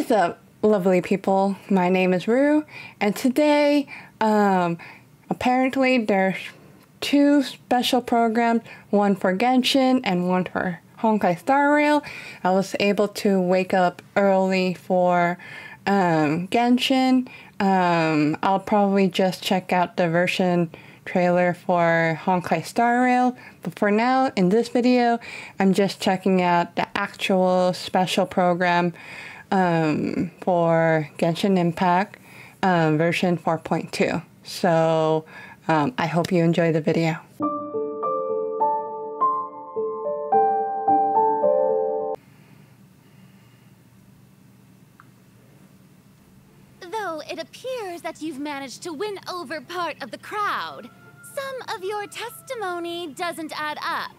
What is up, lovely people? My name is Roo, and today, apparently there's two special programs, one for Genshin and one for Honkai Star Rail. I was able to wake up early for Genshin. I'll probably just check out the version trailer for Honkai Star Rail, but for now, in this video, I'm just checking out the actual special program for Genshin Impact version 4.2. So I hope you enjoy the video. Though it appears that you've managed to win over part of the crowd, some of your testimony doesn't add up.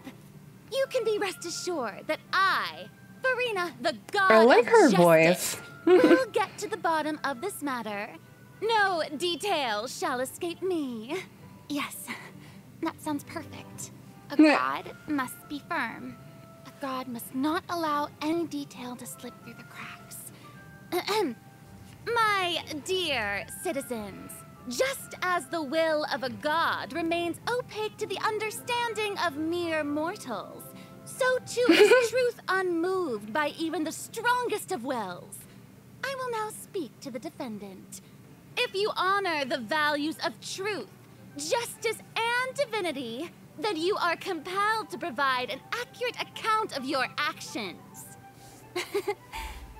You can be rest assured that I, Farina, the god I like of her justice, voice. will get to the bottom of this matter. No detail shall escape me. Yes, that sounds perfect. A god must be firm. A god must not allow any detail to slip through the cracks. My dear citizens, just as the will of a god remains opaque to the understanding of mere mortals, so too is truth unmoved by even the strongest of wills. I will now speak to the defendant. If you honor the values of truth, justice, and divinity, then you are compelled to provide an accurate account of your actions.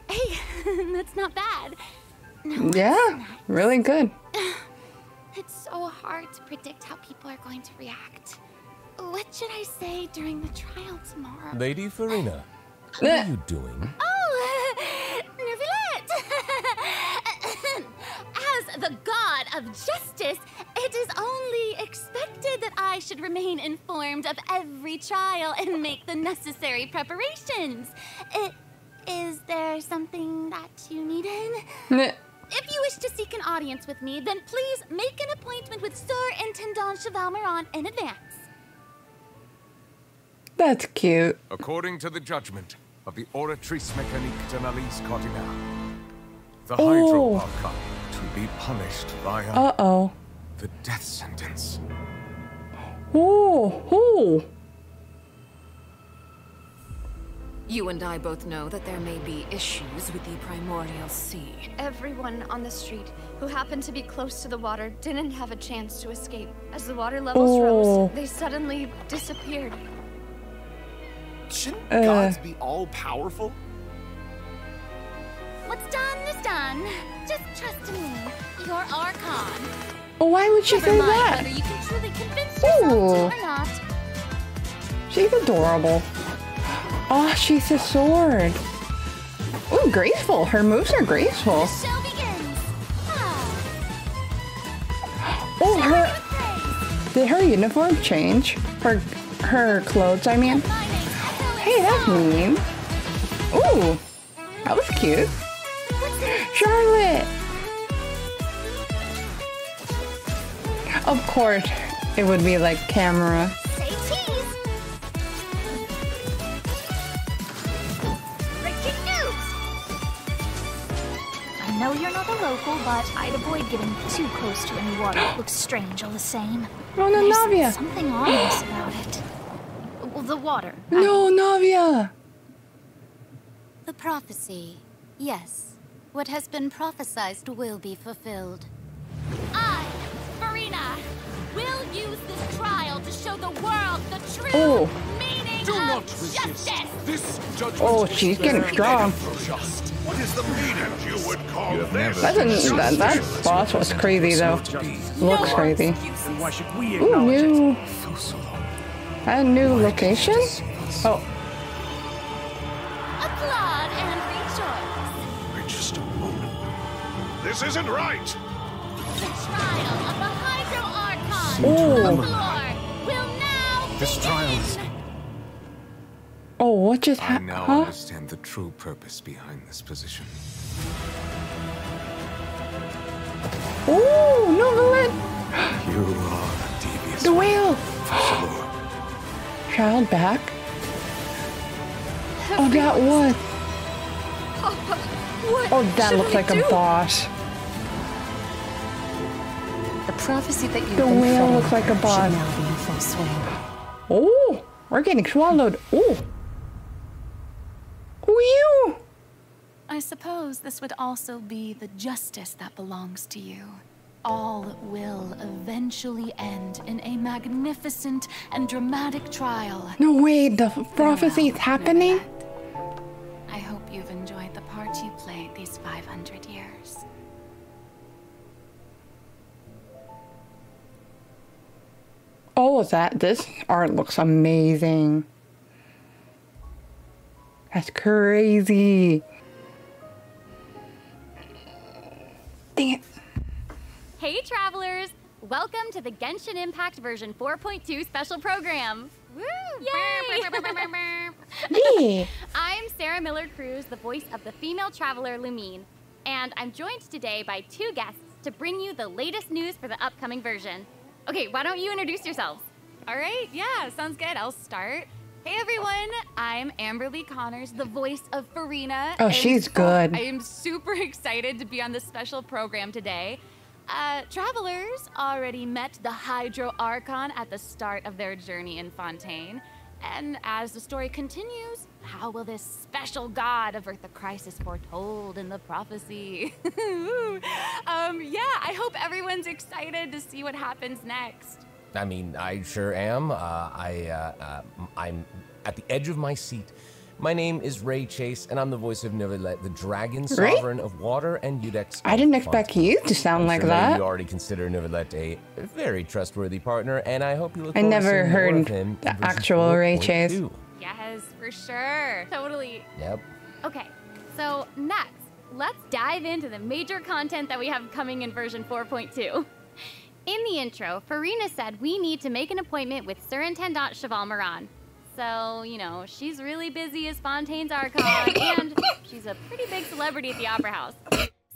Hey, that's not bad. No, Yeah, really good. It's so hard to predict how people are going to react. What should I say during the trial tomorrow? Lady Farina, what are you doing? Oh, Nervillette! As the god of justice, it is only expected that I should remain informed of every trial and make the necessary preparations. Is there something that you needed? If you wish to seek an audience with me, then please make an appointment with Sir Intendant Chevalmeron in advance. That's cute. According to the judgment of the Oratrice Mécanique d'Analyse Cardinale, the Oh. Hydro are come to be punished by the death sentence. Oh. You and I both know that there may be issues with the primordial sea. Everyone on the street who happened to be close to the water didn't have a chance to escape. As the water levels rose, they suddenly disappeared. Shouldn't gods be all-powerful? What's done is done. Just trust in me, your Archon. Oh, why would she Never say mind that? whether you can truly convince yourself to or not. She's adorable. Oh, she's a sword. Ooh, graceful. Her moves are graceful. The show begins. Oh, Shall her... we give praise? Did her uniform change? Her clothes, I mean. My name's Echo Hey, that's mean. Ooh, that was cute. Charlotte! Of course, it would be like camera. Say cheese. Breaking news. I know you're not a local, but I'd avoid getting too close to any water. It looks strange all the same. Oh, no, There's Navia! something ominous about it. Well, the water. No, Navia! The prophecy. Yes. What has been prophesized will be fulfilled. I, Farina, will use this trial to show the world the true meaning of justice. This judgment Oh, is she's getting strong. just. What is the meaning you would call this? That boss was crazy, though. Looks crazy. And why should we Ooh, acknowledge it? new... A new location? Oh. Applaud and rejoice. Just a moment. This isn't right. The trial of the Hydro Archon Ooh. of Lore will now This trial is... Oh, what just I happened? now Huh? understand the true purpose behind this position. Ooh, no, Lilith! You are a devious The whale! Fossilor. Child back? Oh, that was... What Oh, that should looks I like do? a boss. The prophecy that you've The been whale fretting looks like a boss. should now be in full swing. Oh, we're getting swallowed. Oh. Whew. I suppose this would also be the justice that belongs to you. All will eventually end in a magnificent and dramatic trial. No way, the prophecy is Farewell, happening? Neverland. I hope you've enjoyed the part you played these 500 years. Oh, is that this art looks amazing. That's crazy. Dang it. Hey travelers! Welcome to the Genshin Impact version 4.2 special program. Woo! Yay! Yeah. I'm Sarah Miller-Cruz, the voice of the female traveler Lumine, and I'm joined today by two guests to bring you the latest news for the upcoming version. Okay, why don't you introduce yourselves? All right, yeah, sounds good. I'll start. Hey everyone, I'm Amberly Connors, the voice of Farina. Oh, she's good. I am super excited to be on this special program today. Travelers already met the Hydro Archon at the start of their journey in Fontaine. And as the story continues, how will this special god avert the crisis foretold in the prophecy? Yeah, I hope everyone's excited to see what happens next. I mean, I sure am. I'm at the edge of my seat. My name is Ray Chase, and I'm the voice of Neuvillette, the dragon Ray? sovereign of water and Udex. I didn't expect you to sound like that. You already consider Neuvillette a very trustworthy partner, and I hope you look I forward never to seeing more heard of him the in version actual Ray 4.2. Chase. Yes, for sure. Totally. Yep. Okay, so next, let's dive into the major content that we have coming in version 4.2. In the intro, Farina said we need to make an appointment with Surintendant Cheval Moran. So, you know, she's really busy as Fontaine's Archon, and she's a pretty big celebrity at the Opera House.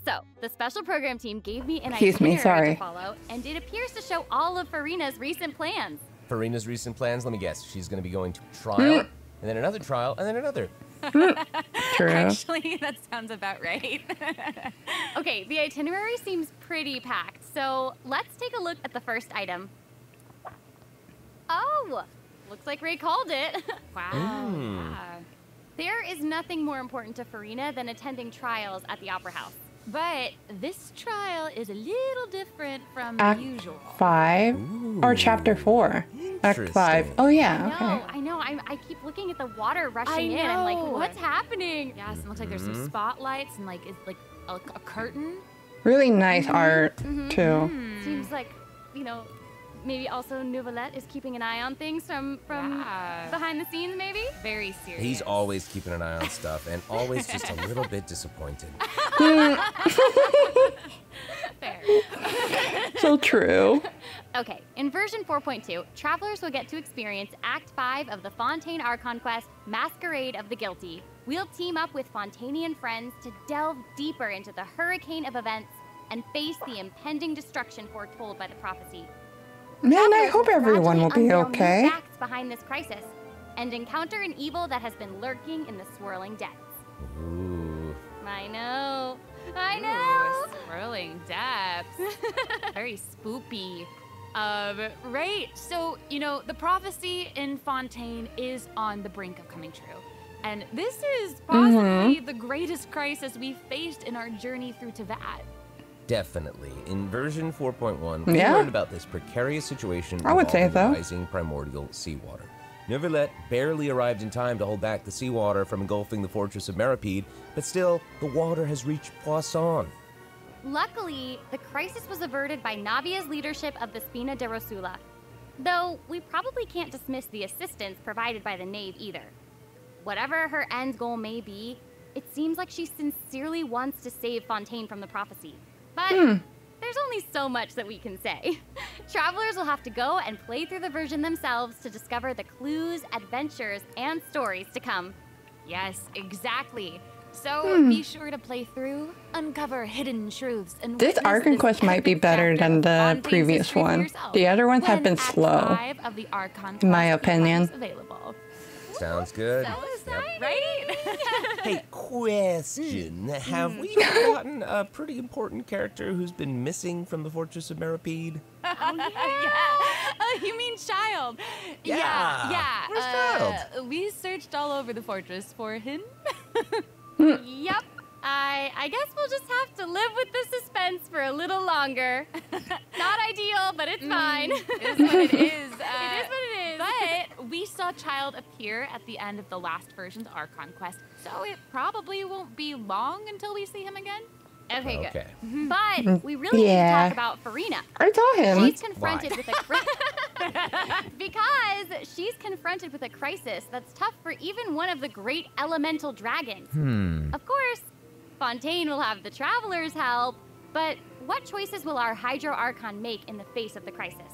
So, the special program team gave me an itinerary to follow, and it appears to show all of Farina's recent plans. Farina's recent plans, let me guess. She's going to be going to a trial, and then another trial, and then another. True. Actually, that sounds about right. Okay, the itinerary seems pretty packed, so let's take a look at the first item. Oh, looks like Ray called it. Wow. Yeah. There is nothing more important to Farina than attending trials at the Opera House. But this trial is a little different from Act usual. 5 or Chapter 4? Act 5. Oh yeah. Okay. I know. I keep looking at the water rushing in. I'm like, what's happening? Yes, it looks like there's some spotlights and like it's like a curtain. Really nice art too. Seems like, you know, maybe also Neuvillette is keeping an eye on things from behind the scenes, maybe? Very serious. He's always keeping an eye on stuff, and always just a little bit disappointed. Fair. So true. Okay, in version 4.2, travelers will get to experience Act 5 of the Fontaine Archon quest, Masquerade of the Guilty. We'll team up with Fontainian friends to delve deeper into the hurricane of events and face the impending destruction foretold by the prophecy. Man, I hope everyone will be Unveil okay. new facts behind this crisis and encounter an evil that has been lurking in the swirling depths. Ooh. I know. Ooh, swirling depths. Very spoopy. Right, so, you know, the prophecy in Fontaine is on the brink of coming true. And this is possibly the greatest crisis we've faced in our journey through Teyvat. Definitely. In version 4.1, we Yeah. learned about this precarious situation I would say involving so. rising primordial seawater. Neuvillette barely arrived in time to hold back the seawater from engulfing the fortress of Meripede, but still, the water has reached Poisson. Luckily, the crisis was averted by Navia's leadership of the Spina de Rosula. Though, we probably can't dismiss the assistance provided by the Knave either. Whatever her end goal may be, it seems like she sincerely wants to save Fontaine from the prophecy. But there's only so much that we can say. Travelers will have to go and play through the version themselves to discover the clues, adventures, and stories to come. Yes, exactly. So be sure to play through, uncover hidden truths, and This Archon quest might be better than the previous one. The other ones have been slow, of the Archon in my quest opinion. becomes available. Sounds good. Right? Hey, question. Have we forgotten a pretty important character who's been missing from the Fortress of Meripede? You mean Child? Yeah. Where's Child? We searched all over the fortress for him. Yep. I guess we'll just have to live with the suspense for a little longer. Not ideal, but it's fine. It is what it is. It is what it is. But we saw Child appear at the end of the last version's Archon quest, so it probably won't be long until we see him again. Okay, good. But we really need to talk about Farina. I saw him. She's confronted with because she's confronted with a crisis that's tough for even one of the great elemental dragons. Of course, Fontaine will have the Traveler's help, but what choices will our Hydro Archon make in the face of the crisis?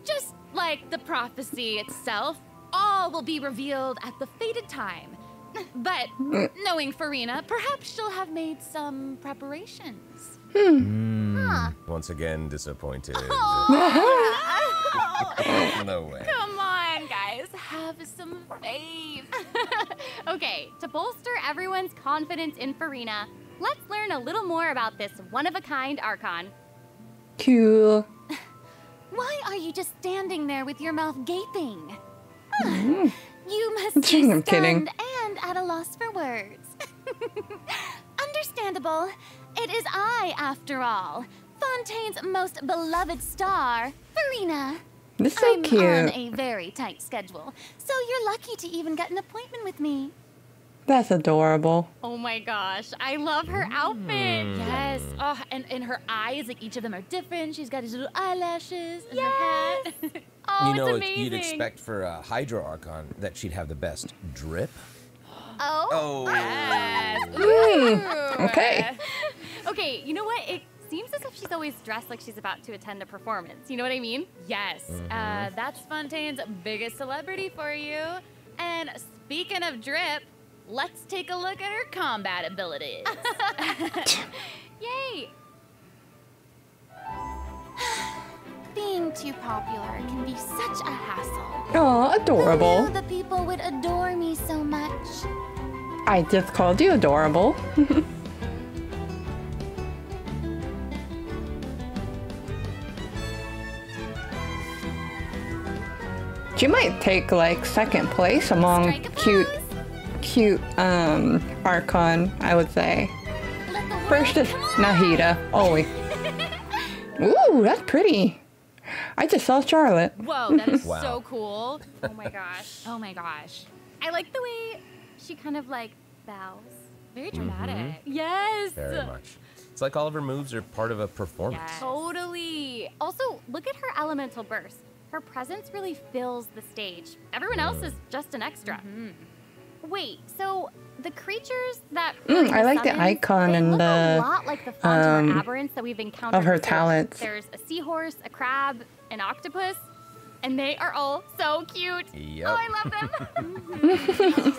Just like the prophecy itself, all will be revealed at the fated time. But knowing Farina, perhaps she'll have made some preparations. Once again, disappointed. No way. Come on, guys. Have some faith. Okay, to bolster everyone's confidence in Farina, let's learn a little more about this one-of-a-kind Archon. Cool. Why are you just standing there with your mouth gaping? You must be I'm kidding. stunned and at a loss for words. Understandable. It is I, after all. Fontaine's most beloved star, Farina. This is so I'm cute. on a very tight schedule, so you're lucky to even get an appointment with me. That's adorable. Oh my gosh, I love her outfit. Yes. Oh, and her eyes, like each of them are different. She's got these little eyelashes and her hat. Oh, You know, it's amazing. you'd expect for a Hydro Archon that she'd have the best drip. Oh. Yes. Okay. Okay, you know what? It seems as if she's always dressed like she's about to attend a performance. You know what I mean? Yes. That's Fontaine's biggest celebrity for you. And speaking of drip, let's take a look at her combat abilities. Yay! Being too popular can be such a hassle. Oh, adorable. Who knew the people would adore me so much? I just called you adorable. She might take like second place among cute Archon, I would say. First is Nahida, always. Ooh, that's pretty. I just saw Charlotte. Whoa, that is Wow. so cool. Oh my gosh. Oh my gosh. I like the way she kind of like bows. Very dramatic. Yes. Very much. It's like all of her moves are part of a performance. Yes. Totally. Also, look at her elemental burst. Her presence really fills the stage. Everyone else is just an extra. Wait, so the creatures that I like the icon they and look the a lot like the Fontaine aberrants that we've encountered of her before. talents. There's a seahorse, a crab, an octopus, and they are all so cute. Yep. Oh, I love them.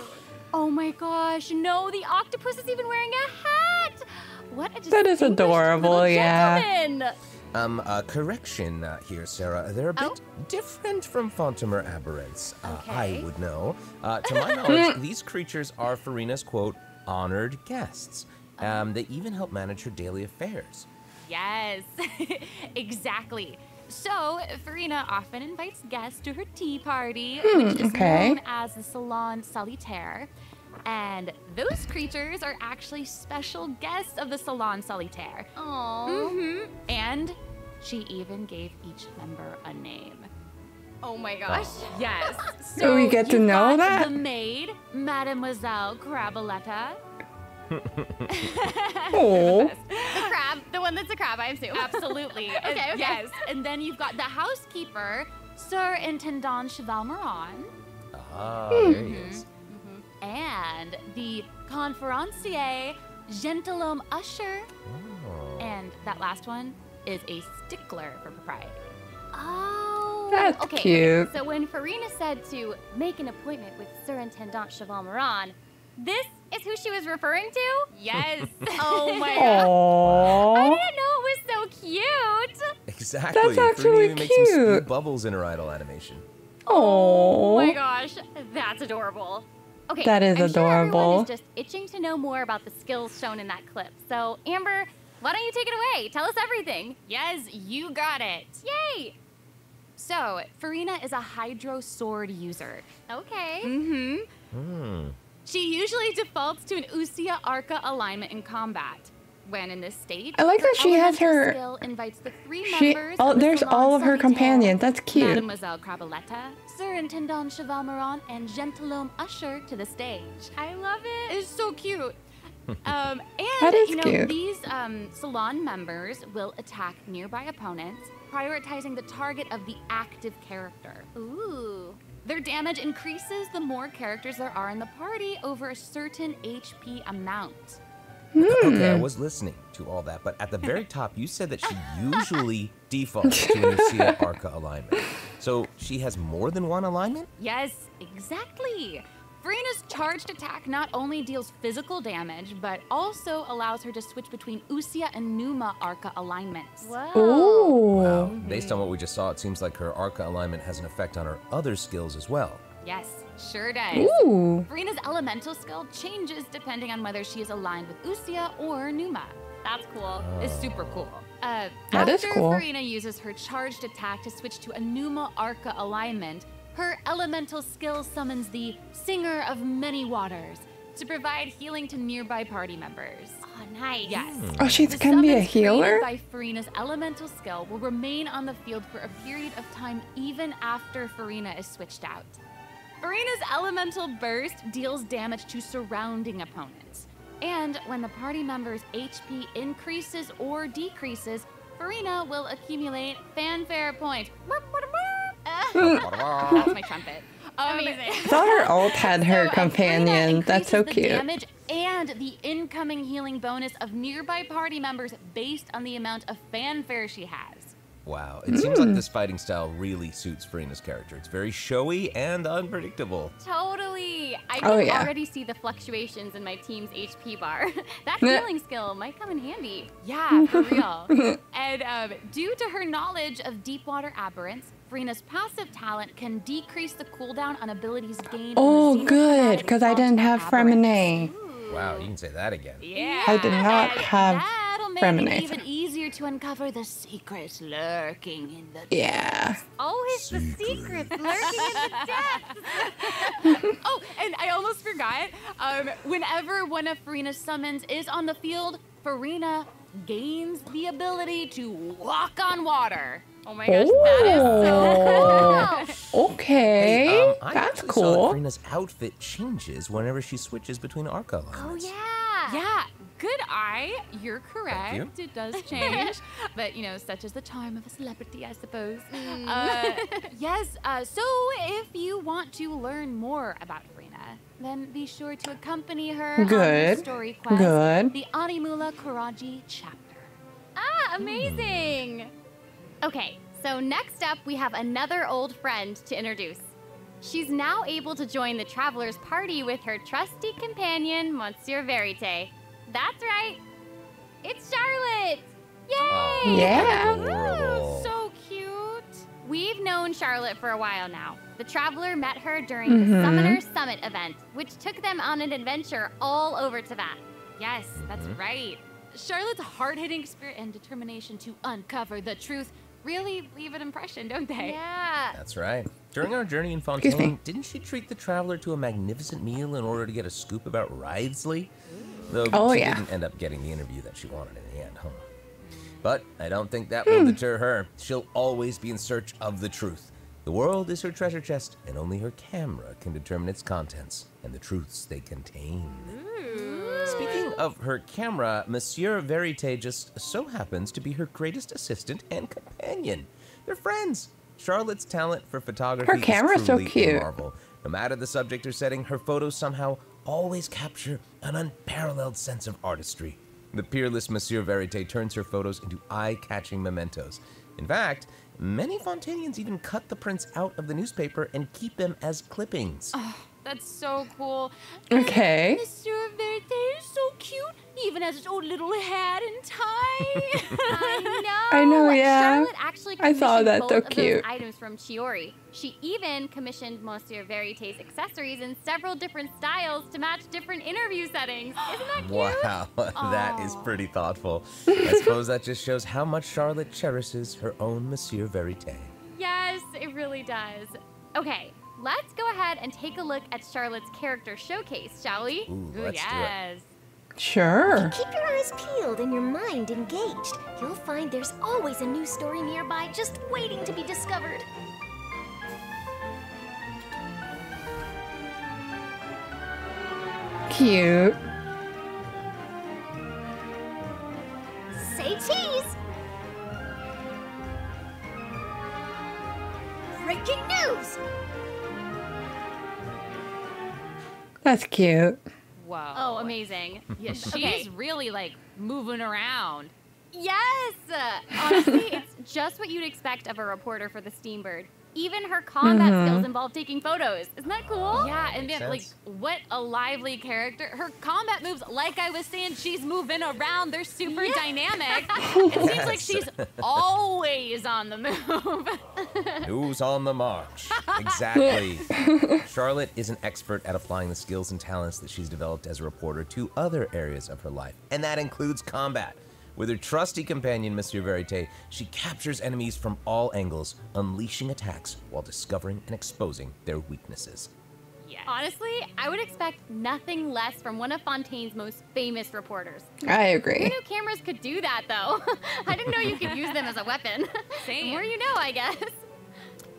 Oh my gosh, no, the octopus is even wearing a hat. What a That is distinguished adorable, little yeah. gentleman. Correction here, Sarah. They're a bit different from Fontaine aberrants. I would know. To my knowledge, these creatures are Farina's, quote, honored guests. They even help manage her daily affairs. Yes, exactly. So, Farina often invites guests to her tea party, which is known as the Salon Solitaire. And those creatures are actually special guests of the Salon Solitaire. Aww. And she even gave each member a name. Oh my gosh. Yes. So we get to you've know got that? The maid, Mademoiselle Craboletta. Oh. The crab, the one that's a crab, I assume. Absolutely. Okay. Yes. And then you've got the housekeeper, Sir Intendant Cheval Moran. Ah, there he is. And the conferencier, Gentilhomme Usher. Oh. And that last one is a stickler for propriety. Oh, That's okay. cute. So when Farina said to make an appointment with Sir Intendant Cheval Moran, this is who she was referring to? Yes. Oh my god. I Aww. didn't know it was so cute. Exactly. That's actually even makes some spew cute. bubbles in her idle animation. Oh my gosh, that's adorable. Okay, That is I'm sure everyone adorable. is just itching to know more about the skills shown in that clip. So, Amber, why don't you take it away? Tell us everything. Yes, you got it. Yay! So, Farina is a Hydro Sword user. Okay. She usually defaults to an Usia Arca alignment in combat. When in this state, I like that she has elemental her- skill invites the three She members oh, of the there's Salon all of her Solitaire, companions. That's cute. Mademoiselle Crabaletta, Surintendant Chevalmeron, and Gentilhomme Usher to the stage. I love it. It's so cute. And That is you know, cute. these salon members will attack nearby opponents, prioritizing the target of the active character. Ooh. Their damage increases the more characters there are in the party over a certain HP amount. Okay, I was listening to all that, but at the very top, you said that she usually defaults to an Usia Arca alignment. So she has more than one alignment? Yes, exactly. Farina's charged attack not only deals physical damage, but also allows her to switch between Usia and Numa Arca alignments. Whoa. Ooh. Wow. Based on what we just saw, it seems like her Arca alignment has an effect on her other skills as well. Yes, sure does. Ooh. Farina's elemental skill changes depending on whether she is aligned with Usia or Numa. That's cool. It's super cool. That After is cool. Farina uses her charged attack to switch to a Numa Arca alignment, her elemental skill summons the Singer of Many Waters to provide healing to nearby party members. Oh, nice. Yes. Oh, she The can be a summons created healer? by Farina's elemental skill will remain on the field for a period of time even after Farina is switched out. Farina's elemental burst deals damage to surrounding opponents. And when the party member's HP increases or decreases, Farina will accumulate fanfare points. That's my trumpet. Amazing. I thought her ult had her So, companion. Farina That's so increases the cute. damage and the incoming healing bonus of nearby party members based on the amount of fanfare she has. Wow, it seems like this fighting style really suits Farina's character. It's very showy and unpredictable. Totally. I Oh, can yeah. already see the fluctuations in my team's HP bar. That healing skill might come in handy. Yeah, for real. And due to her knowledge of deepwater aberrants, Farina's passive talent can decrease the cooldown on abilities gained. Oh, in the good, xenochromatic because I didn't have aberrants. Fremenade. Wow, you can say that again. Yeah. I did not and have that'll make it Fremenade. even easier to uncover the secrets lurking in the Yeah. Always the secrets lurking in the depths. Oh, and I almost forgot. Whenever one of Farina's summons is on the field, Farina gains the ability to walk on water. Oh my gosh, that is so cool. Okay. I That's actually saw that cool. Farina's outfit changes whenever she switches between Arca Oh alignments. yeah. Yeah, good eye. You're correct. you. It does change. But, you know, such is the charm of a celebrity, I suppose. Yes, so if you want to learn more about Farina, then be sure to accompany her on Good. the story quest, Good. the Animula Kuraji chapter. Ah, amazing. Okay, so next up we have another old friend to introduce. She's now able to join the traveler's party with her trusty companion, Monsieur Verite. That's right. It's Charlotte. Yay! Oh, Yeah. adorable. So cute. We've known Charlotte for a while now. The traveler met her during the Summoner Summit event, which took them on an adventure all over Teyvat. Yes, that's right. Charlotte's hard-hitting spirit and determination to uncover the truth really leave an impression, don't they? Yeah. That's right. During our journey in Excuse me. Fontaine, didn't she treat the traveler to a magnificent meal in order to get a scoop about Wriothesley? Though Oh, she yeah. didn't end up getting the interview that she wanted in the end, huh? But I don't think that will deter her. She'll always be in search of the truth. The world is her treasure chest, and only her camera can determine its contents and the truths they contain. Speaking of her camera, Monsieur Verite just so happens to be her greatest assistant and companion. They're friends. Charlotte's talent for photography Her camera's is so truly a cute. marvel. No matter the subject or setting, her photos somehow always capture an unparalleled sense of artistry. The peerless Monsieur Verite turns her photos into eye-catching mementos. In fact, many Fontainians even cut the prints out of the newspaper and keep them as clippings. That's so cool. Okay. Monsieur Verite is so cute. He even has its own little hat and tie. I know, yeah. Charlotte actually I saw commissioned that, both so of those cute. items from Chiori. She even commissioned Monsieur Verité's accessories in several different styles to match different interview settings. Isn't that cute? Wow, that is pretty thoughtful. I suppose that just shows how much Charlotte cherishes her own Monsieur Verité. Yes, it really does. Okay, let's go ahead and take a look at Charlotte's character showcase, shall we? Ooh, let's do it. Sure. Keep your eyes peeled and your mind engaged. You'll find there's always a new story nearby just waiting to be discovered. Cute. Say cheese! Breaking news! That's cute. Whoa. Oh, amazing. Yeah, she's really like moving around. Yes! Honestly, it's just what you'd expect of a reporter for the Steambird. Even her combat skills involve taking photos. Isn't that cool? Yeah, and then, like, what a lively character. Her combat moves, like I was saying, she's moving around. They're super dynamic. It seems like she's always on the move. Who's on the march? Exactly. Charlotte is an expert at applying the skills and talents that she's developed as a reporter to other areas of her life, and that includes combat. With her trusty companion, Monsieur Verité, she captures enemies from all angles, unleashing attacks while discovering and exposing their weaknesses. Yes. Honestly, I would expect nothing less from one of Fontaine's most famous reporters. I agree. Who knew cameras could do that, though? I didn't know you could use them as a weapon. Same. The more you know, I guess.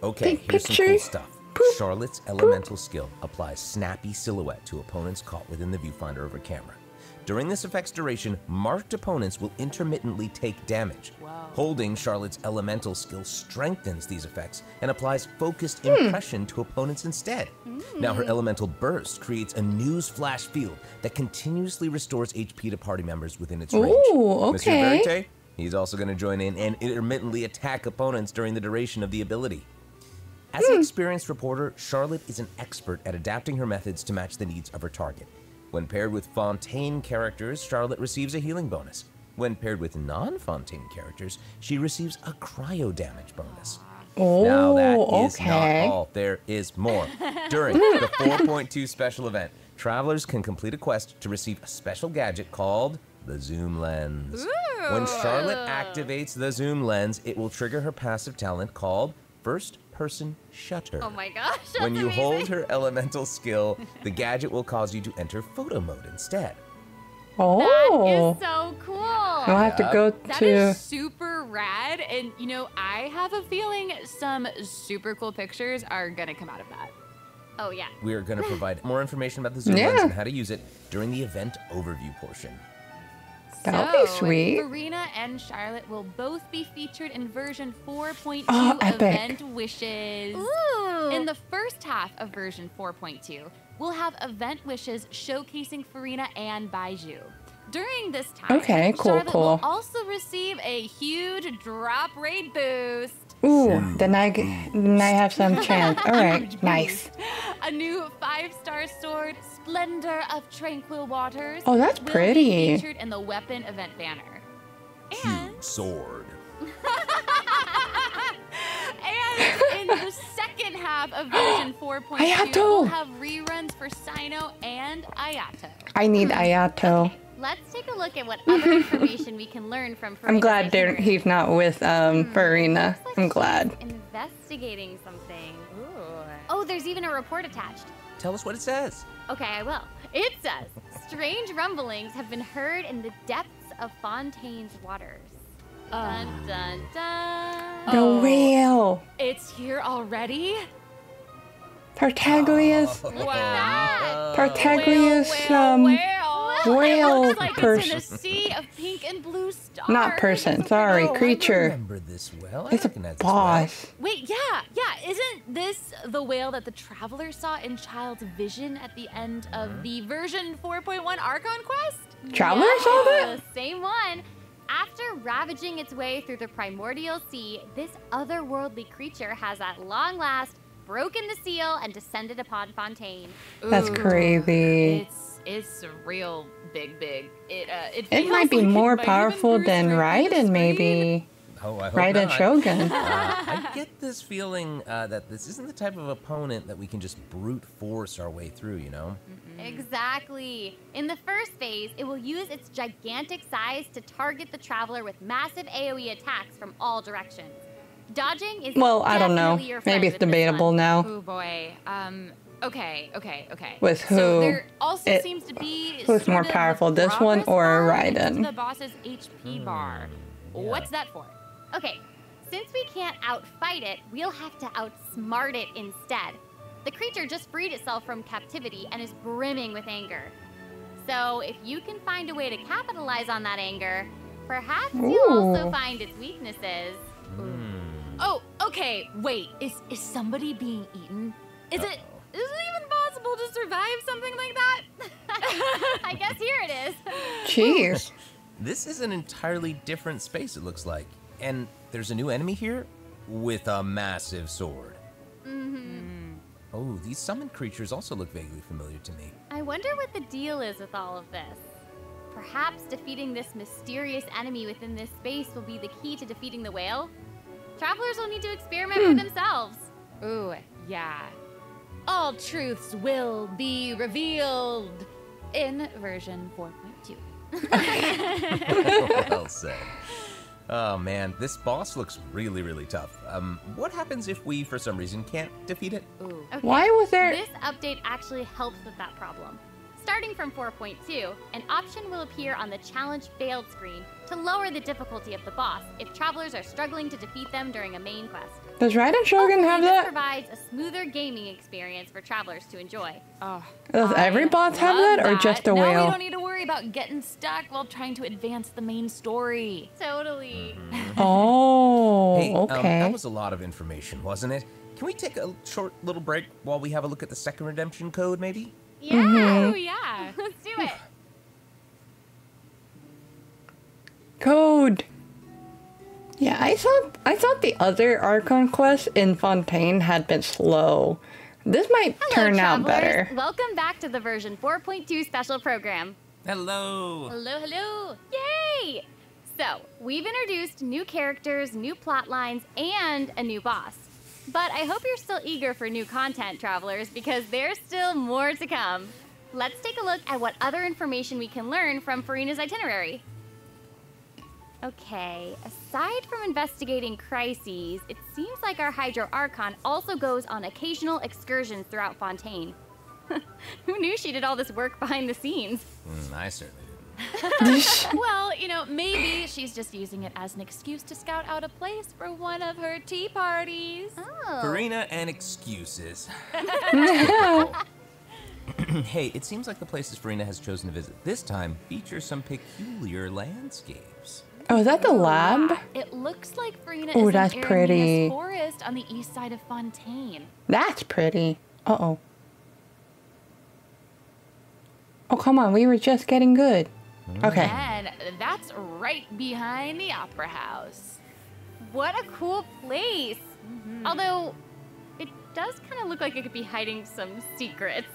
Okay, Big here's some cool pictures. stuff. Boop. Charlotte's elemental skill applies snappy silhouette to opponents caught within the viewfinder of her camera. During this effect's duration, marked opponents will intermittently take damage. Wow. Holding Charlotte's elemental skill strengthens these effects and applies focused impression to opponents instead. Now her elemental burst creates a news flash field that continuously restores HP to party members within its range. Ooh, Monsieur okay. Verité, he's also going to join in and intermittently attack opponents during the duration of the ability. As an experienced reporter, Charlotte is an expert at adapting her methods to match the needs of her target. When paired with Fontaine characters, Charlotte receives a healing bonus. When paired with non-Fontaine characters, she receives a cryo damage bonus. Oh, Now that is okay. not all. There is more. During the 4.2 special event, travelers can complete a quest to receive a special gadget called the Zoom Lens. When Charlotte activates the Zoom Lens, it will trigger her passive talent called First Person Shutter. Oh my gosh, that's When you amazing. hold her elemental skill, the gadget will cause you to enter photo mode instead. Oh. That is so cool. I'll have to go That to. is super rad, and you know, I have a feeling some super cool pictures are gonna come out of that. Oh yeah. We are going to provide more information about the Zoom Yeah. Lens and how to use it during the event overview portion. That'll be sweet. Farina and Charlotte will both be featured in version 4.2 Oh, epic. Event Wishes. Ooh. In the first half of version 4.2, we'll have Event Wishes showcasing Farina and Baiju. During this time, Okay, cool, Charlotte will cool. also receive a huge drop rate boost. Ooh, then I have some chance. All right, nice. A new 5-star sword, Splendor of Tranquil Waters. Oh, that's will be pretty. featured in the weapon event banner. And Huge sword. And in the second half of version 4.2, Ayato! we'll have reruns for Sino and Ayato. I need Ayato. Let's take a look at what other information we can learn from Farina's I'm glad itinerary. he's not with Farina. Looks like I'm she's glad. investigating something. Oh, there's even a report attached. Tell us what it says. Okay, I will. It says, strange rumblings have been heard in the depths of Fontaine's waters. Dun, dun, dun. The whale. It's here already? Tartaglia's Look at that. Tartaglia's whale It looks like it's in a person. sea of pink and blue stars. Not person. Sorry, Oh, I creature. remember this well. I It's a recognize this boss. Wait, yeah. Isn't this the whale that the traveler saw in Child's vision at the end of the version 4.1 Archon quest? Traveler saw that? The same one. After ravaging its way through the primordial sea, this otherworldly creature has at long last broken the seal and descended upon Fontaine. That's crazy. is real big. It might be more powerful than Raiden, maybe. Oh, I hope Raiden not. Shogun. I get this feeling that this isn't the type of opponent that we can just brute force our way through, you know? Exactly. In the first phase, it will use its gigantic size to target the Traveler with massive AoE attacks from all directions. Dodging is Well, I don't know. Maybe it's debatable now. Oh boy. Okay. With who? So there also seems to be who's more powerful, this one or Raiden? The boss's HP bar. What's that for? Okay, since we can't outfight it, we'll have to outsmart it instead. The creature just freed itself from captivity and is brimming with anger. So if you can find a way to capitalize on that anger, perhaps you'll also find its weaknesses. Oh, okay, wait, is somebody being eaten? Is it even possible to survive something like that? I guess here it is. Jeez. This is an entirely different space, it looks like. And there's a new enemy here with a massive sword. Oh, these summoned creatures also look vaguely familiar to me. I wonder what the deal is with all of this. Perhaps defeating this mysterious enemy within this space will be the key to defeating the whale? Travelers will need to experiment for themselves. Ooh, yeah. All truths will be revealed in version 4.2. Well said. Oh man, this boss looks really, really tough. What happens if we, for some reason, can't defeat it? Ooh. Okay. Why was there... This update actually helps with that problem. Starting from 4.2, an option will appear on the Challenge Failed screen to lower the difficulty of the boss if travelers are struggling to defeat them during a main quest. Does Raiden Shogun have This that? provides a smoother gaming experience for travelers to enjoy. Oh, Does every boss have that, or just the now whale? we don't need to worry about getting stuck while trying to advance the main story. Totally. Oh, Hey, okay. that was a lot of information, wasn't it? Can we take a short little break while we have a look at the second redemption code, maybe? Yeah. Oh, yeah. Let's do it. Code. Yeah, I thought the other Archon quests in Fontaine had been slow. This might turn out better. Welcome back to the version 4.2 special program. Hello. Hello. Yay! So, we've introduced new characters, new plot lines, and a new boss. But I hope you're still eager for new content, travelers, because there's still more to come. Let's take a look at what other information we can learn from Furina's itinerary. Okay, aside from investigating crises, it seems like our Hydro Archon also goes on occasional excursions throughout Fontaine. Who knew she did all this work behind the scenes? I certainly didn't. Well, you know, maybe she's just using it as an excuse to scout out a place for one of her tea parties. Oh. Farina and excuses. Hey, it seems like the places Farina has chosen to visit this time feature some peculiar landscapes. Oh, is that the lab? It looks like Farina Oh, is that's in pretty. Aramina's forest on the east side of Fontaine. That's pretty. Uh-oh. Oh, come on. We were just getting good. Okay. And that's right behind the Opera House. What a cool place! Although, it does kind of look like it could be hiding some secrets.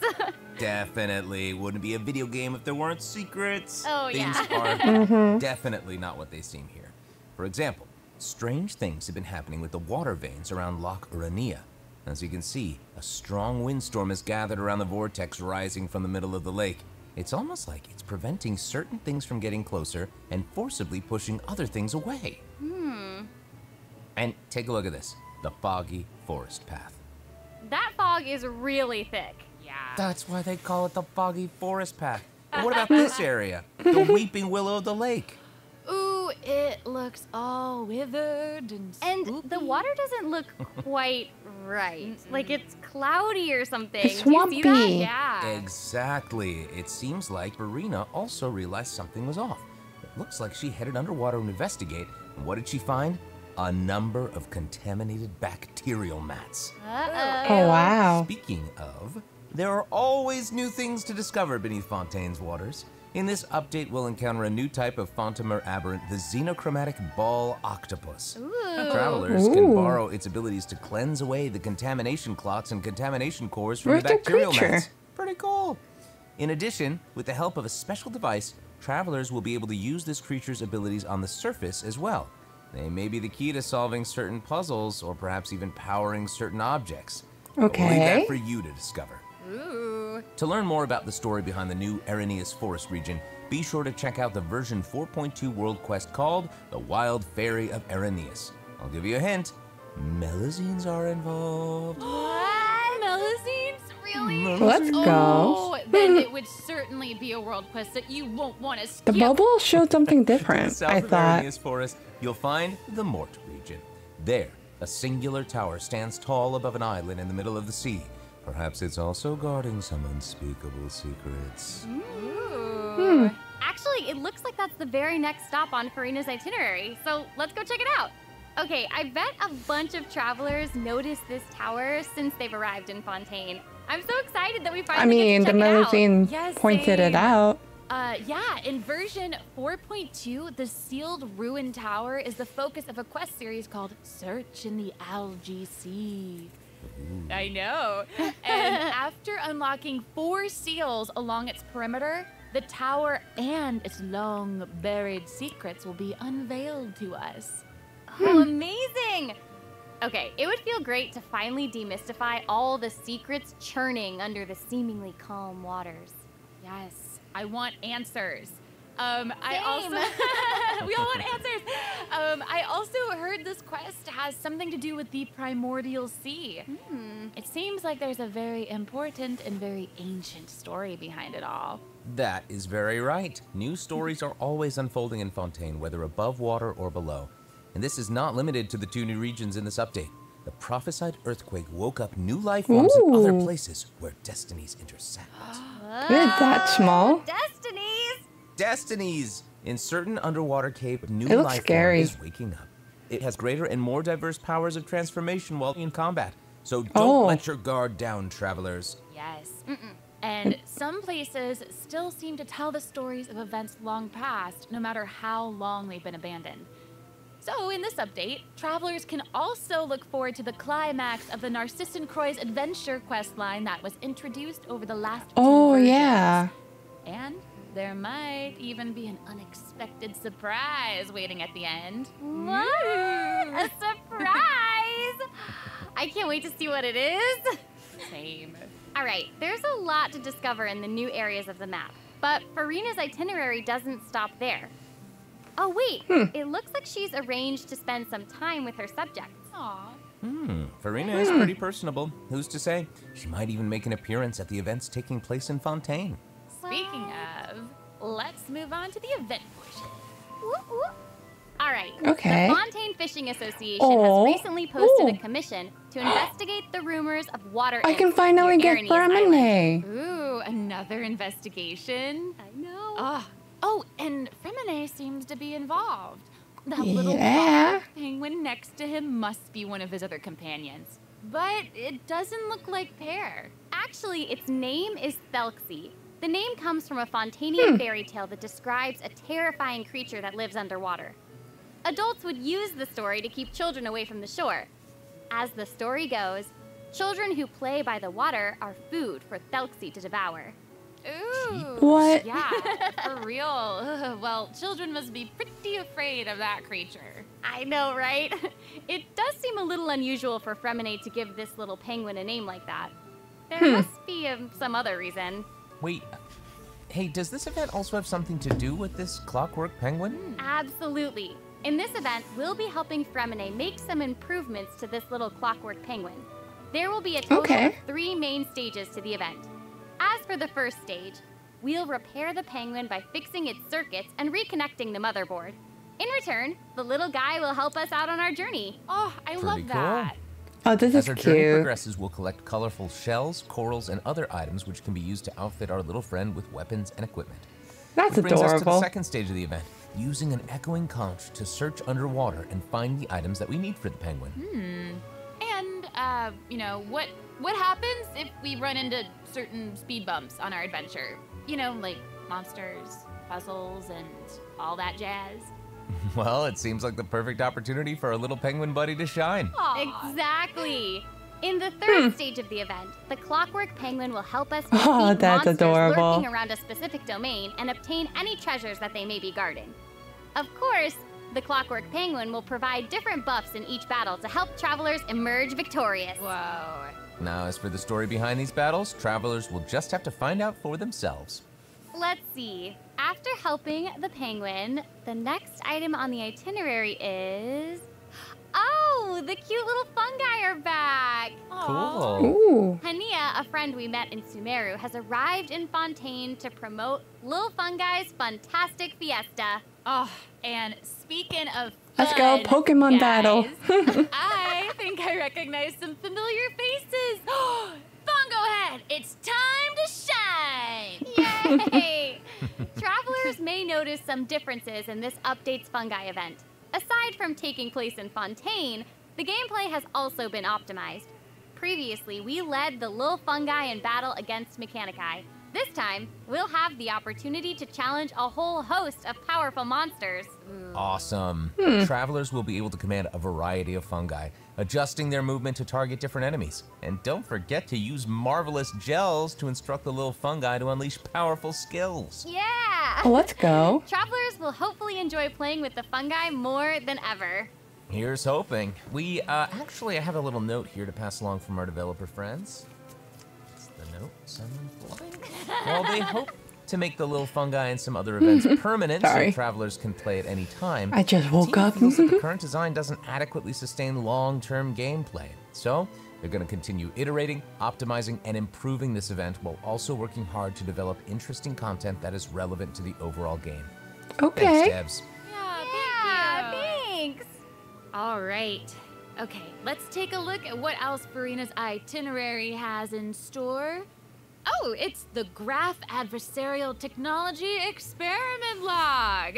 Definitely. Wouldn't be a video game if there weren't secrets. Oh, Things yeah. are definitely not what they seem here. For example, strange things have been happening with the water veins around Loch Urania. As you can see, a strong windstorm has gathered around the vortex rising from the middle of the lake. It's almost like it's preventing certain things from getting closer and forcibly pushing other things away. And take a look at this, the foggy forest path. That fog is really thick. Yeah. That's why they call it the foggy forest path. But what about this area? The weeping willow of the lake. Ooh, it looks all withered and spooky. And the water doesn't look quite right. Like it's cloudy or something. It's Do you see that? swampy. Yeah. Exactly. It seems like Farina also realized something was off. It looks like she headed underwater to investigate. And what did she find? A number of contaminated bacterial mats. Oh, wow. Speaking of, there are always new things to discover beneath Fontaine's waters. In this update, we'll encounter a new type of Fontamer aberrant, the xenochromatic ball octopus. Travelers can borrow its abilities to cleanse away the contamination clots and contamination cores from Where's the the bacterial creature? mats. Pretty cool. In addition, with the help of a special device, travelers will be able to use this creature's abilities on the surface as well. They may be the key to solving certain puzzles, or perhaps even powering certain objects. Okay. We'll leave that for you to discover. Ooh. To learn more about the story behind the new Araneus Forest region, be sure to check out the version 4.2 world quest called The Wild Fairy of Araneus. I'll give you a hint. Melazines are involved. What? Melazines? Really? Let's go. Oh, then it would certainly be a world quest that you won't want to skip. The bubble showed something To the different, south I of thought. Araneus Forest, you'll find the Mort region. There, a singular tower stands tall above an island in the middle of the sea. Perhaps it's also guarding some unspeakable secrets. Ooh. Actually, it looks like that's the very next stop on Farina's itinerary, so let's go check it out. Okay, I bet a bunch of travelers noticed this tower since they've arrived in Fontaine. I'm so excited that we finally get to check it out. Melazine pointed it out. Yeah, in version 4.2, the sealed ruined tower is the focus of a quest series called Search in the Algae Sea. I know. And after unlocking 4 seals along its perimeter, the tower and its long buried secrets will be unveiled to us. Oh, amazing! Okay, it would feel great to finally demystify all the secrets churning under the seemingly calm waters. Yes, I want answers. I also we all want answers. I also heard this quest has something to do with the primordial sea. It seems like there's a very important and very ancient story behind it all. That is very right. New stories are always unfolding in Fontaine, whether above water or below. And this is not limited to the 2 new regions in this update. The prophesied earthquake woke up new life forms in other places where destinies intersect. Is that small? Destinies! In certain underwater cave, new It looks life scary. form is waking up. It has greater and more diverse powers of transformation while in combat. So don't let your guard down, travelers. Yes. And some places still seem to tell the stories of events long past, no matter how long they've been abandoned. So in this update, travelers can also look forward to the climax of the Narcissan Croix's adventure quest line that was introduced over the last 2 versions. Yeah. And there might even be an unexpected surprise waiting at the end. What? A surprise? I can't wait to see what it is. Same. All right, there's a lot to discover in the new areas of the map, but Farina's itinerary doesn't stop there. Oh wait, it looks like she's arranged to spend some time with her subjects. Aww. Farina is pretty personable. Who's to say? She might even make an appearance at the events taking place in Fontaine. Speaking of, let's move on to the event portion. All right. Okay. The Fontaine Fishing Association has recently posted a commission to investigate the rumors of water. I can finally get Fremine. Ooh, another investigation. I know. Oh, and Fremine seems to be involved. That little penguin next to him must be one of his other companions. But it doesn't look like Pear. Actually, its name is Thelxie. The name comes from a Fontainian fairy tale that describes a terrifying creature that lives underwater. Adults would use the story to keep children away from the shore. As the story goes, children who play by the water are food for Thelxie to devour. Ooh. What? Yeah, for real. Well, children must be pretty afraid of that creature. I know, right? It does seem a little unusual for Fremine to give this little penguin a name like that. There must be some other reason. Wait, hey, does this event also have something to do with this clockwork penguin? Absolutely. In this event, we'll be helping Fremine make some improvements to this little clockwork penguin. There will be a total of 3 main stages to the event. As for the first stage, we'll repair the penguin by fixing its circuits and reconnecting the motherboard. In return, the little guy will help us out on our journey. Oh, I love that. Oh, this As is our cute. journey progresses, we'll collect colorful shells, corals, and other items which can be used to outfit our little friend with weapons and equipment. That's Which brings us to the adorable. second stage of the event, using an echoing conch to search underwater and find the items that we need for the penguin. And, you know, what happens if we run into certain speed bumps on our adventure? You know, like monsters, puzzles, and all that jazz. Well, it seems like the perfect opportunity for our little penguin buddy to shine. Exactly. In the third stage of the event, the Clockwork Penguin will help us defeat that's monsters adorable. lurking around a specific domain and obtain any treasures that they may be guarding. Of course, the Clockwork Penguin will provide different buffs in each battle to help travelers emerge victorious. Whoa. Now, as for the story behind these battles, travelers will just have to find out for themselves. Let's see. After helping the penguin, the next item on the itinerary is... Oh, the cute little fungi are back! Cool. Ooh. Hania, a friend we met in Sumeru, has arrived in Fontaine to promote Lil Fungi's Fantastic Fiesta. Oh, and speaking of Let's go fun, Pokemon guys, battle. I think I recognize some familiar faces. Fungo Head, it's time to shine! Yay! Travelers may notice some differences in this update's fungi event. Aside from taking place in Fontaine, the gameplay has also been optimized. Previously, we led the Lil Fungi in battle against Mechanici. This time, we'll have the opportunity to challenge a whole host of powerful monsters. Awesome. Travelers will be able to command a variety of fungi, adjusting their movement to target different enemies. And don't forget to use marvelous gels to instruct the little fungi to unleash powerful skills. Yeah! Let's go. Travelers will hopefully enjoy playing with the fungi more than ever. Here's hoping. We actually have a little note here to pass along from our developer friends. It's the note. Someone flying. Well, they hope to make the little fungi and some other events permanent so travelers can play at any time. I just woke up. Feels that the current design doesn't adequately sustain long-term gameplay. So they're going to continue iterating, optimizing, and improving this event while also working hard to develop interesting content that is relevant to the overall game. Okay. Thanks, Devs. Yeah, thanks! All right. Okay, let's take a look at what else Farina's itinerary has in store. Oh, it's the Graph Adversarial Technology Experiment Log.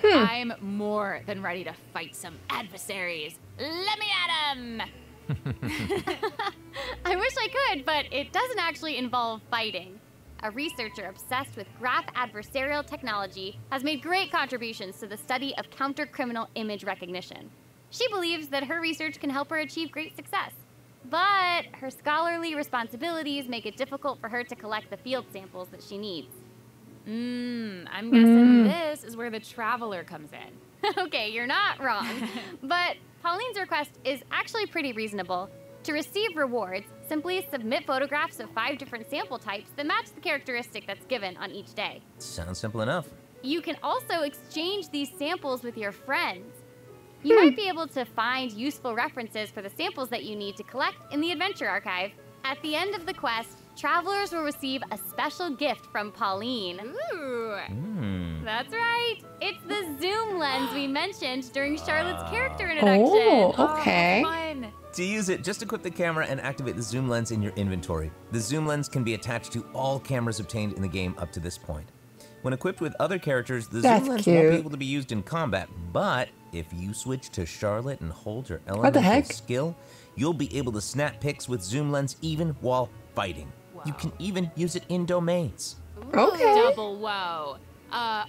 I'm more than ready to fight some adversaries. Let me at 'em! I wish I could, but it doesn't actually involve fighting. A researcher obsessed with graph adversarial technology has made great contributions to the study of counter-criminal image recognition. She believes that her research can help her achieve great success. But her scholarly responsibilities make it difficult for her to collect the field samples that she needs. I'm guessing this is where the traveler comes in. Okay, you're not wrong. But Pauline's request is actually pretty reasonable. To receive rewards, simply submit photographs of 5 different sample types that match the characteristic that's given on each day. Sounds simple enough. You can also exchange these samples with your friends. You might be able to find useful references for the samples that you need to collect in the Adventure Archive. At the end of the quest, travelers will receive a special gift from Pauline. Ooh. That's right. It's the zoom lens we mentioned during Charlotte's character introduction. Oh, okay. Fun. To use it, just equip the camera and activate the zoom lens in your inventory. The zoom lens can be attached to all cameras obtained in the game up to this point. When equipped with other characters, the zoom lens won't be able to be used in combat, but if you switch to Charlotte and hold her elemental skill, you'll be able to snap pics with zoom lens even while fighting. Whoa. You can even use it in domains. Okay. Double whoa.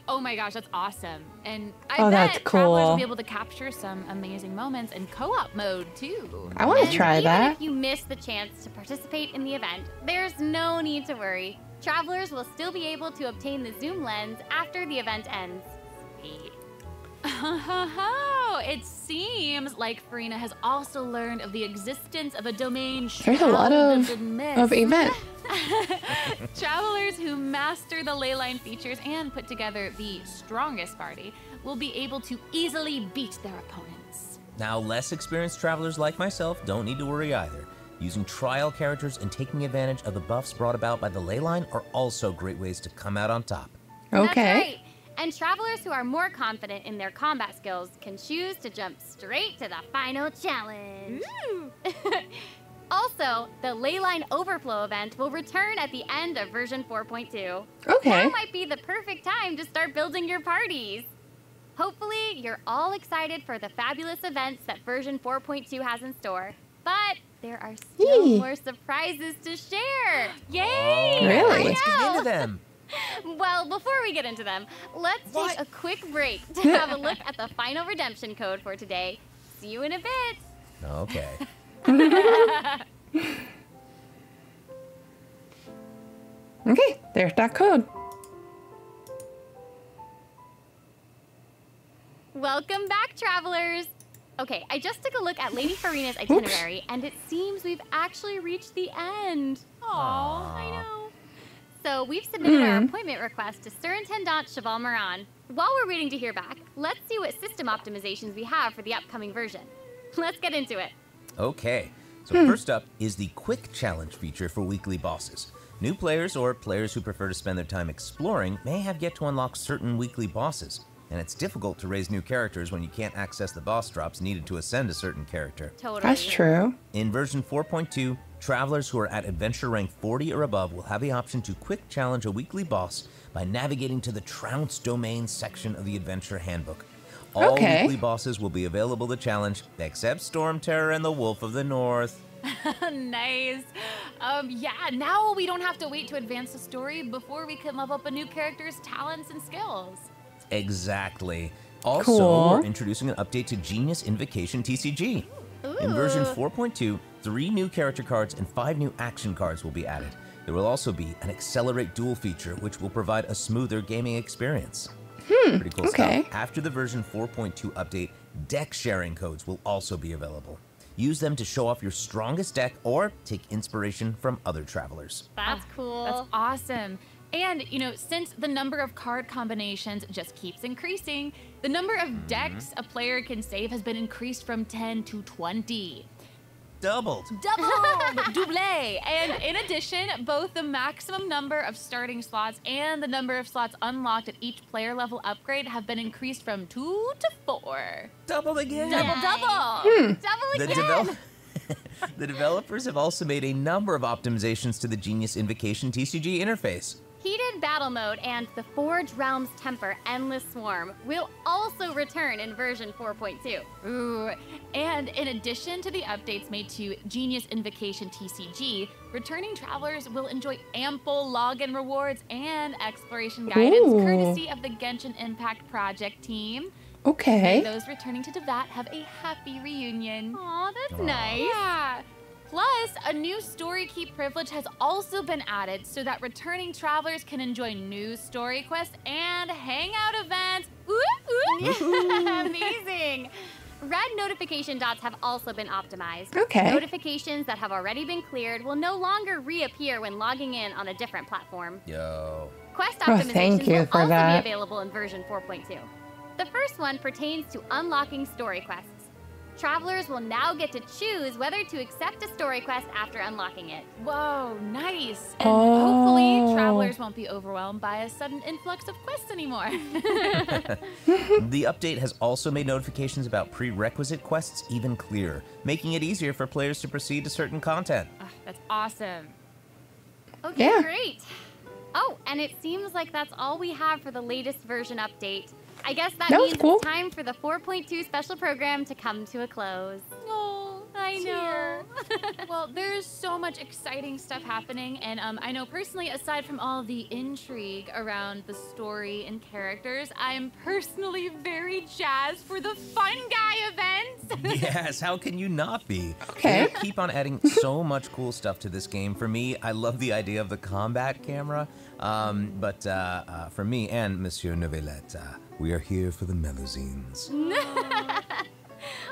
Oh my gosh, that's awesome. And I bet travelers will be able to capture some amazing moments in co-op mode too. I want to try that. Even if you miss the chance to participate in the event, there's no need to worry. Travelers will still be able to obtain the zoom lens after the event ends. Sweet. It seems like Farina has also learned of the existence of a domain. There's a lot of event. Travelers who master the leyline features and put together the strongest party will be able to easily beat their opponents. Now, less experienced travelers like myself don't need to worry either. Using trial characters and taking advantage of the buffs brought about by the leyline are also great ways to come out on top. Okay. That's right. And travelers who are more confident in their combat skills can choose to jump straight to the final challenge. Also, the Leyline Overflow event will return at the end of version 4.2. Okay. Now might be the perfect time to start building your parties. Hopefully, you're all excited for the fabulous events that version 4.2 has in store. But there are still more surprises to share. Yay! Really? Let's get into them. Well, before we get into them, let's take a quick break to have a look at the final redemption code for today. See you in a bit. Okay. Okay, there's that code. Welcome back, travelers! Okay, I just took a look at Lady Farina's itinerary, and it seems we've actually reached the end. Aww, I know. So we've submitted our appointment request to Surintendant Cheval Moran. While we're waiting to hear back, let's see what system optimizations we have for the upcoming version. Let's get into it. Okay, so first up is the Quick Challenge feature for weekly bosses. New players or players who prefer to spend their time exploring may have yet to unlock certain weekly bosses. And it's difficult to raise new characters when you can't access the boss drops needed to ascend a certain character. Totally. That's true. In version 4.2, travelers who are at adventure rank 40 or above will have the option to quick challenge a weekly boss by navigating to the Trounce Domain section of the adventure handbook. All weekly bosses will be available to challenge, except Storm Terror and the Wolf of the North. Nice. Yeah, now we don't have to wait to advance the story before we can level up a new character's talents and skills. Exactly. Also, we're introducing an update to Genius Invocation TCG. In version 4.2, 3 new character cards and 5 new action cards will be added. There will also be an Accelerate Duel feature, which will provide a smoother gaming experience. Pretty cool stuff. After the version 4.2 update, deck sharing codes will also be available. Use them to show off your strongest deck or take inspiration from other travelers. That's cool. That's awesome. And, you know, since the number of card combinations just keeps increasing, the number of decks a player can save has been increased from 10 to 20. Doubled. Double! And in addition, both the maximum number of starting slots and the number of slots unlocked at each player level upgrade have been increased from 2 to 4. Doubled again. Double! Double again! The developers have also made a number of optimizations to the Genius Invocation TCG interface. Heated Battle Mode and the Forge Realms Temper Endless Swarm will also return in version 4.2. Ooh, and in addition to the updates made to Genius Invocation TCG, returning travelers will enjoy ample login rewards and exploration guidance courtesy of the Genshin Impact Project team. Okay. May those returning to Devat have a happy reunion. Aw, that's nice. Yeah. Plus, a new story key privilege has also been added so that returning travelers can enjoy new story quests and hangout events. Amazing! Red notification dots have also been optimized. Okay. Notifications that have already been cleared will no longer reappear when logging in on a different platform. Yo. Quest optimizations will also that. be available in version 4.2. The first one pertains to unlocking story quests. Travelers will now get to choose whether to accept a story quest after unlocking it. Whoa, nice. And hopefully travelers won't be overwhelmed by a sudden influx of quests anymore. The update has also made notifications about prerequisite quests even clearer, making it easier for players to proceed to certain content. That's awesome. Okay, great. Oh, and it seems like that's all we have for the latest version update. I guess that means it's time for the 4.2 special program to come to a close. Oh, I know. Well, there's so much exciting stuff happening, and I know personally, aside from all the intrigue around the story and characters, I'm personally very jazzed for the Fun Guy events. Yes, how can you not be? Okay. They keep on adding so much cool stuff to this game. For me, I love the idea of the combat camera, but for me and Monsieur Novelette, we are here for the melusines.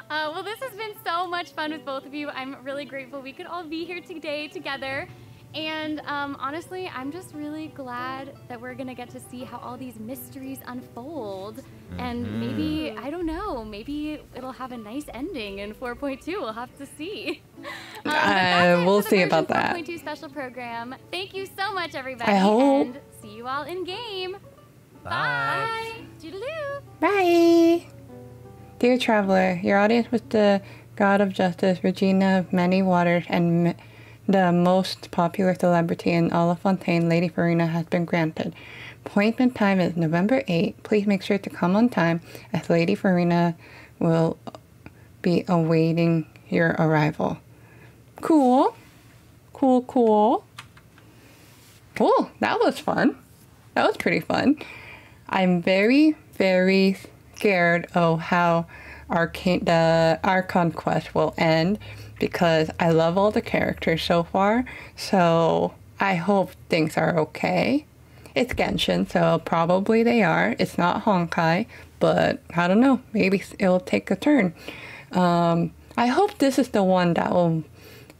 Well, this has been so much fun with both of you. I'm really grateful we could all be here today together. And honestly, I'm just really glad that we're going to get to see how all these mysteries unfold. And maybe, I don't know, maybe it'll have a nice ending in 4.2. We'll have to see. We'll see about that. 4.2 special program. Thank you so much, everybody. I hope. And see you all in game. Bye. Toodaloo. Bye. Dear traveler, your audience with the God of Justice, Regina of Many Waters, and the most popular celebrity in all of Fontaine, Lady Farina, has been granted. Appointment time is November 8. Please make sure to come on time, as Lady Farina will be awaiting your arrival. Cool. Cool. That was fun. That was pretty fun. I'm very, very scared of how the Archon quest will end, because I love all the characters so far, so I hope things are okay. It's Genshin, so probably they are. It's not Honkai, but I don't know, maybe it'll take a turn. I hope this is the one that will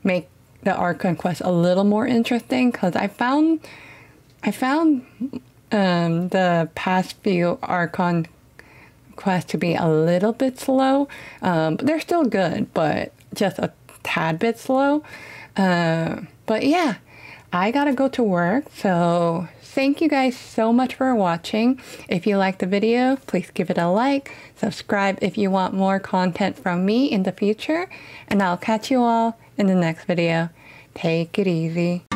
make the Archon quest a little more interesting, because I found the past few Archon quests to be a little bit slow. But they're still good, but just a tad bit slow. But yeah, I gotta go to work, so thank you guys so much for watching. If you liked the video, please give it a like, subscribe if you want more content from me in the future, and I'll catch you all in the next video. Take it easy.